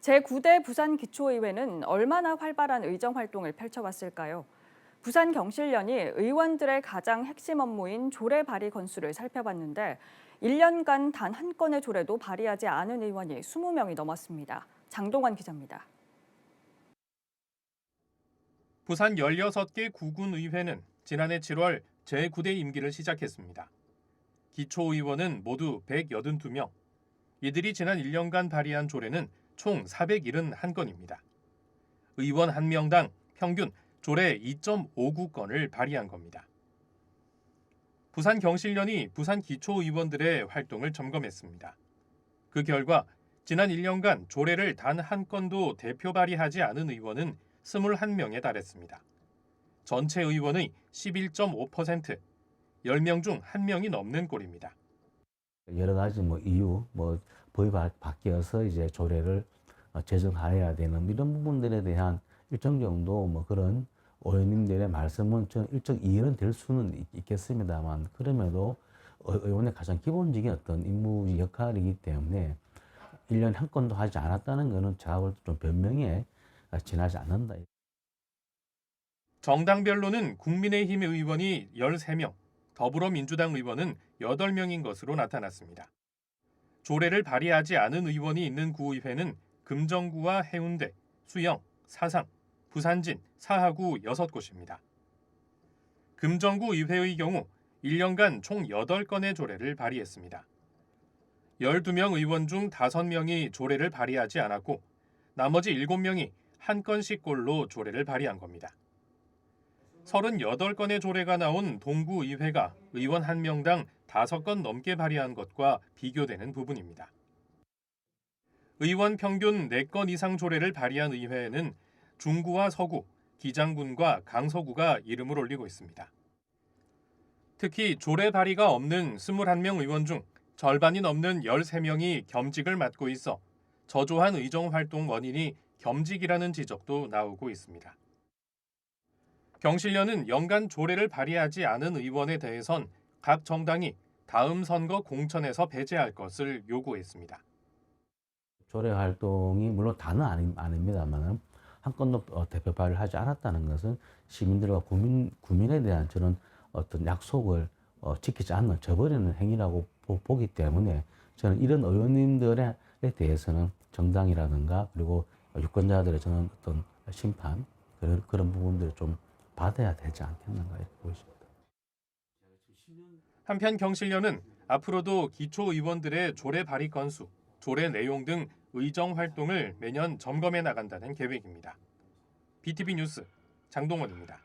제9대 부산기초의회는 얼마나 활발한 의정활동을 펼쳐왔을까요? 부산경실련이 의원들의 가장 핵심 업무인 조례 발의 건수를 살펴봤는데 1년간 단 한 건의 조례도 발의하지 않은 의원이 20명이 넘었습니다. 장동원 기자입니다. 부산 16개 구군의회는 지난해 7월 제9대 임기를 시작했습니다. 기초의원은 모두 182명. 이들이 지난 1년간 발의한 조례는 총 471건입니다. 의원 1명당 평균 조례 2.59건을 발의한 겁니다. 부산경실련이 부산 기초의원들의 활동을 점검했습니다. 그 결과 지난 1년간 조례를 단 한 건도 대표 발의하지 않은 의원은 21명에 달했습니다. 전체 의원의 11.5%, 10명 중 1명이 넘는 꼴입니다. 여러 가지 이유, 법이 바뀌어서 이제 조례를 제정해야 되는 이런 부분들에 대한 일정 정도 그런 의원님들의 말씀은 저는 일정 이해는 될 수는 있겠습니다만 그럼에도 의원의 가장 기본적인 어떤 임무 역할이기 때문에 1년에 한 건도 하지 않았다는 것은 제가 볼 때 좀 변명에 지나지 않는다. 정당별로는 국민의힘 의원이 13명, 더불어민주당 의원은 8명인 것으로 나타났습니다. 조례를 발의하지 않은 의원이 있는 구의회는 금정구와 해운대, 수영, 사상, 부산진, 사하구 6곳입니다. 금정구 의회의 경우 1년간 총 8건의 조례를 발의했습니다. 12명 의원 중 5명이 조례를 발의하지 않았고 나머지 7명이 한 건씩 꼴로 조례를 발의한 겁니다. 38건의 조례가 나온 동구의회가 의원 1명당 5건 넘게 발의한 것과 비교되는 부분입니다. 의원 평균 4건 이상 조례를 발의한 의회에는 중구와 서구, 기장군과 강서구가 이름을 올리고 있습니다. 특히 조례 발의가 없는 21명 의원 중 절반이 넘는 13명이 겸직을 맡고 있어 저조한 의정활동 원인이 겸직이라는 지적도 나오고 있습니다. 경실련은 연간 조례를 발의하지 않은 의원에 대해선 각 정당이 다음 선거 공천에서 배제할 것을 요구했습니다. 조례 활동이 물론 다는 아닙니다만 한 건도 대표 발의를 하지 않았다는 것은 시민들과 국민에 대한 저는 어떤 약속을 지키지 않는 저버리는 행위라고 보기 때문에 저는 이런 의원님들에 대해서는 정당이라든가 그리고 유권자들의 저는 어떤 심판 그런 부분들을 좀 받아야 되지 않겠는가 이렇게 보입니다. 한편 경실련은 앞으로도 기초의원들의 조례 발의 건수, 조례 내용 등 의정 활동을 매년 점검해 나간다는 계획입니다. BTV 뉴스 장동원입니다.